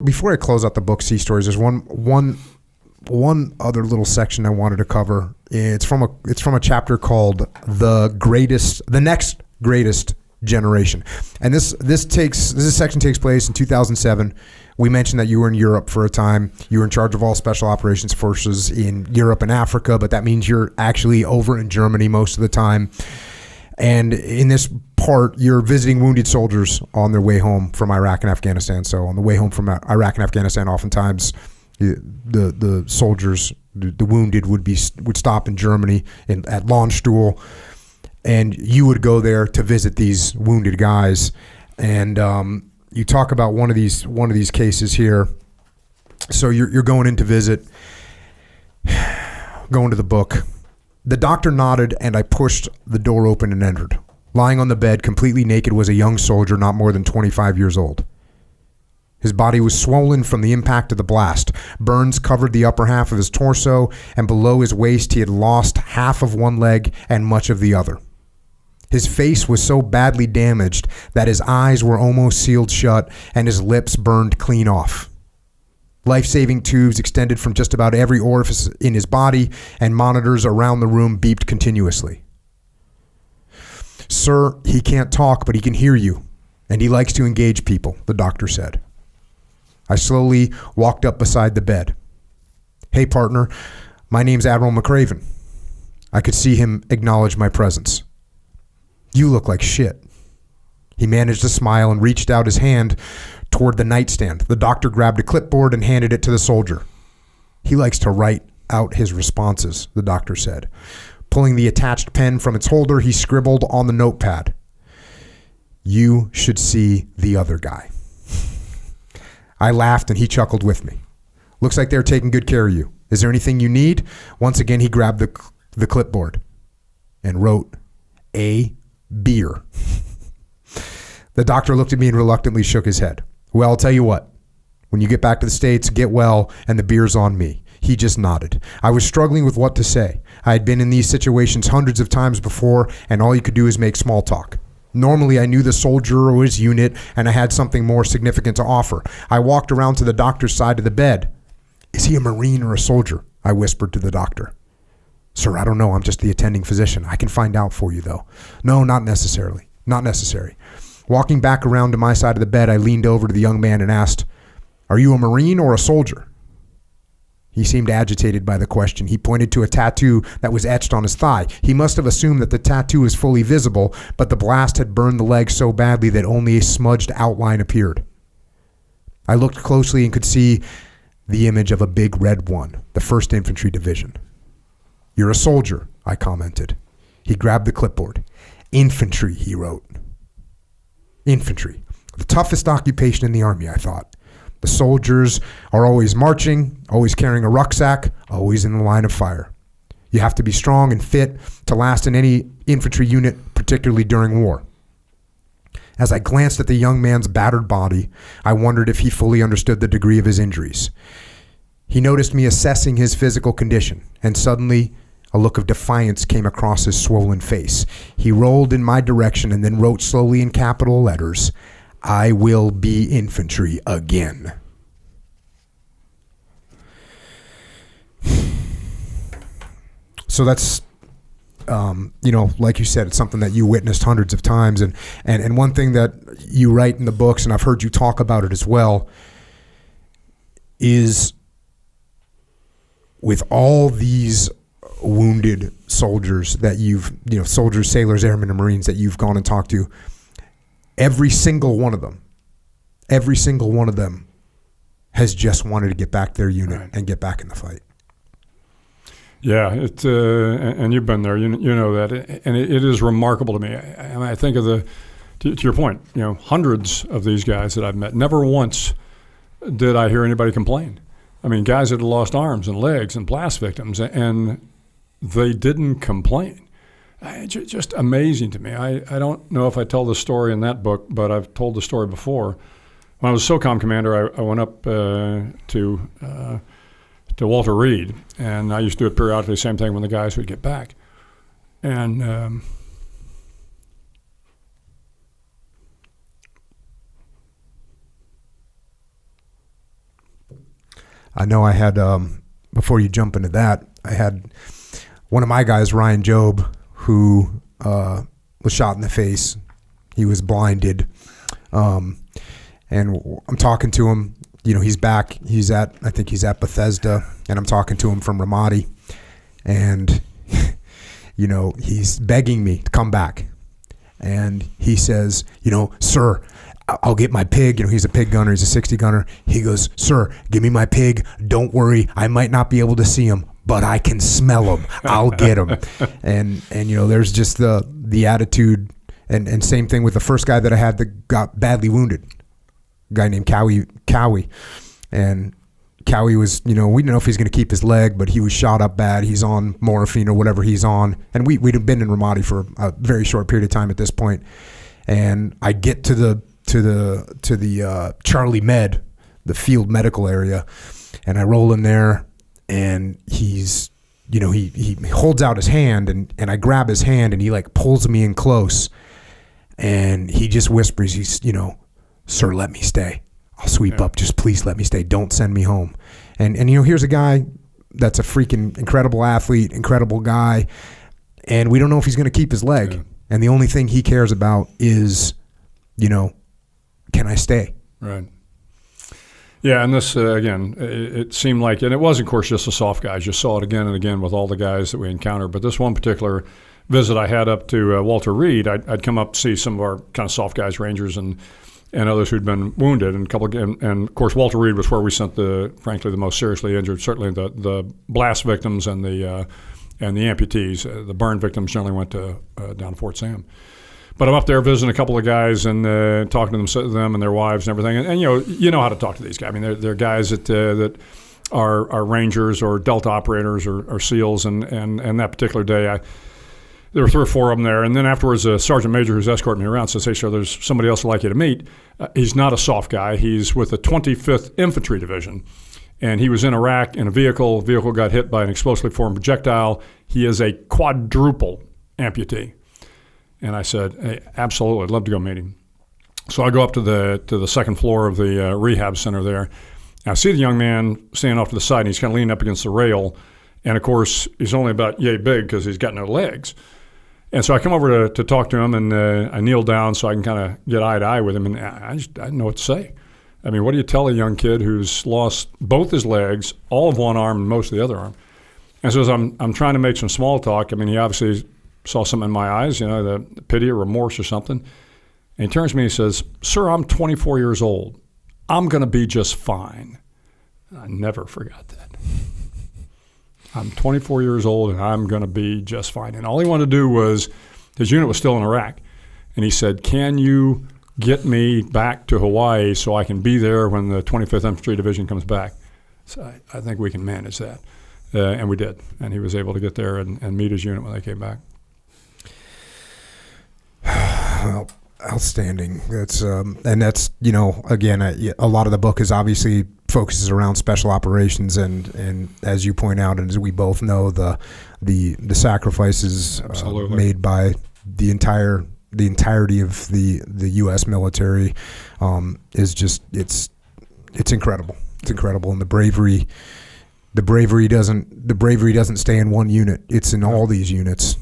Before I close out the book, Sea Stories, there's one other little section I wanted to cover. It's from a chapter called the next greatest generation, and this section takes place in 2007. We mentioned that you were in Europe for a time. You were in charge of all special operations forces in Europe and Africa, but that means you're actually over in Germany most of the time. And in this part, you're visiting wounded soldiers on their way home from Iraq and Afghanistan. So on the way home from Iraq and Afghanistan, oftentimes the soldiers, the wounded, would stop in Germany at Landstuhl, and you would go there to visit these wounded guys. And you talk about one of these cases here. So you're going in to visit, going to the book. The doctor nodded, and I pushed the door open and entered. Lying on the bed, completely naked, was a young soldier not more than 25 years old. His body was swollen from the impact of the blast. Burns covered the upper half of his torso, and below his waist he had lost half of one leg and much of the other. His face was so badly damaged that his eyes were almost sealed shut and his lips burned clean off. Life-saving tubes extended from just about every orifice in his body, and monitors around the room beeped continuously. "Sir, he can't talk, but he can hear you, and he likes to engage people," the doctor said. I slowly walked up beside the bed. "Hey, partner, my name's Admiral McRaven." I could see him acknowledge my presence. "You look like shit." He managed to smile and reached out his hand toward the nightstand. The doctor grabbed a clipboard and handed it to the soldier. "He likes to write out his responses," the doctor said. Pulling the attached pen from its holder, he scribbled on the notepad, "You should see the other guy." I laughed and he chuckled with me. "Looks like they're taking good care of you. Is there anything you need?" Once again, he grabbed the clipboard and wrote, "A beer." The doctor looked at me and reluctantly shook his head. "Well, I'll tell you what. When you get back to the States, get well, and the beer's on me." He just nodded. I was struggling with what to say. I had been in these situations hundreds of times before, and all you could do is make small talk. Normally, I knew the soldier or his unit, and I had something more significant to offer. I walked around to the doctor's side of the bed. "Is he a Marine or a soldier?" I whispered to the doctor. "Sir, I don't know. I'm just the attending physician. I can find out for you, though." "No, not necessarily. Not necessary." Walking back around to my side of the bed, I leaned over to the young man and asked, "Are you a Marine or a soldier?" He seemed agitated by the question. He pointed to a tattoo that was etched on his thigh. He must have assumed that the tattoo was fully visible, but the blast had burned the leg so badly that only a smudged outline appeared. I looked closely and could see the image of a big red one, the 1st Infantry Division. "You're a soldier," I commented. He grabbed the clipboard. "Infantry," he wrote. Infantry. The toughest occupation in the Army, I thought. The soldiers are always marching, always carrying a rucksack, always in the line of fire. You have to be strong and fit to last in any infantry unit, particularly during war. As I glanced at the young man's battered body, I wondered if he fully understood the degree of his injuries. He noticed me assessing his physical condition, and suddenly a look of defiance came across his swollen face. He rolled in my direction and then wrote slowly in capital letters, "I will be infantry again." So that's, like you said, it's something that you witnessed hundreds of times. And one thing that you write in the books, and I've heard you talk about it as well, is with all these wounded soldiers that you've, soldiers, sailors, airmen, and Marines that you've gone and talked to, every single one of them has just wanted to get back to their unit and get back in the fight. Yeah, and you've been there, you know that, and it is remarkable to me. And I think of to your point, hundreds of these guys that I've met, never once did I hear anybody complain. I mean, guys that had lost arms and legs and blast victims, and they didn't complain. Just amazing to me. I don't know if I tell the story in that book, but I've told the story before. When I was SOCOM commander, I went up to Walter Reed, and I used to do it periodically, same thing when the guys would get back. And I know I had, before you jump into that, I had one of my guys, Ryan Job, who was shot in the face. He was blinded. And I'm talking to him. You know, he's back. I think he's at Bethesda, and I'm talking to him from Ramadi. And, you know, he's begging me to come back. And he says, you know, sir, I'll get my pig. You know, he's a pig gunner. He's a 60 gunner. He goes, sir, give me my pig. Don't worry. I might not be able to see him, but I can smell him. I'll get him. And you know, there's just the attitude. And same thing with the first guy that I had that got badly wounded. A guy named Cowie. And Cowie was, you know, we didn't know if he's going to keep his leg, but he was shot up bad. He's on morphine or whatever he's on. And we'd have been in Ramadi for a very short period of time at this point. And I get to the Charlie Med, the field medical area, and I roll in there, and he's, you know, he holds out his hand, and I grab his hand, and he like pulls me in close, and he just whispers, he's, you know, sir, let me stay. I'll sweep up. Just please let me stay. Don't send me home. And you know, here's a guy that's a freaking incredible athlete, incredible guy, and we don't know if he's going to keep his leg. Yeah. And the only thing he cares about is, you know, can I stay? Right. Yeah, and this, again, it seemed like, and it was, of course, just the soft guys. You saw it again and again with all the guys that we encountered. But this one particular visit I had up to Walter Reed, I'd come up to see some of our kind of soft guys, Rangers, and others who'd been wounded. And of course, Walter Reed was where we sent frankly, the most seriously injured, certainly the blast victims and the amputees. The burn victims generally went to down to Fort Sam. But I'm up there visiting a couple of guys and talking to them and their wives and everything. And you know how to talk to these guys. I mean, they're guys that are Rangers or Delta operators or SEALs. And that particular day, there were 3 or 4 of them there. And then afterwards, a sergeant major who's escorting me around says, hey, sir, there's somebody else I'd like you to meet. He's not a soft guy. He's with the 25th Infantry Division. And he was in Iraq in a vehicle. The vehicle got hit by an explosively formed projectile. He is a quadruple amputee. And I said, hey, absolutely, I'd love to go meet him. So I go up to the second floor of the rehab center there. And I see the young man standing off to the side, and he's kind of leaning up against the rail. And, of course, he's only about yay big because he's got no legs. And so I come over to talk to him, and I kneel down so I can kind of get eye to eye with him. And I didn't know what to say. I mean, what do you tell a young kid who's lost both his legs, all of one arm, and most of the other arm? And so as I'm trying to make some small talk, I mean, he obviously saw something in my eyes, you know, the pity or remorse or something. And he turns to me and he says, sir, I'm 24 years old. I'm going to be just fine. I never forgot that. I'm 24 years old and I'm going to be just fine. And all he wanted to do was, his unit was still in Iraq. And he said, can you get me back to Hawaii so I can be there when the 25th Infantry Division comes back? So I think we can manage that. And we did. And he was able to get there and meet his unit when they came back. Well, outstanding. That's and that's, you know, again, a lot of the book is obviously focuses around special operations, and as you point out, and as we both know, the sacrifices made by the entirety of the U.S. military is just it's incredible. It's incredible, and the bravery doesn't stay in one unit. It's in all these units.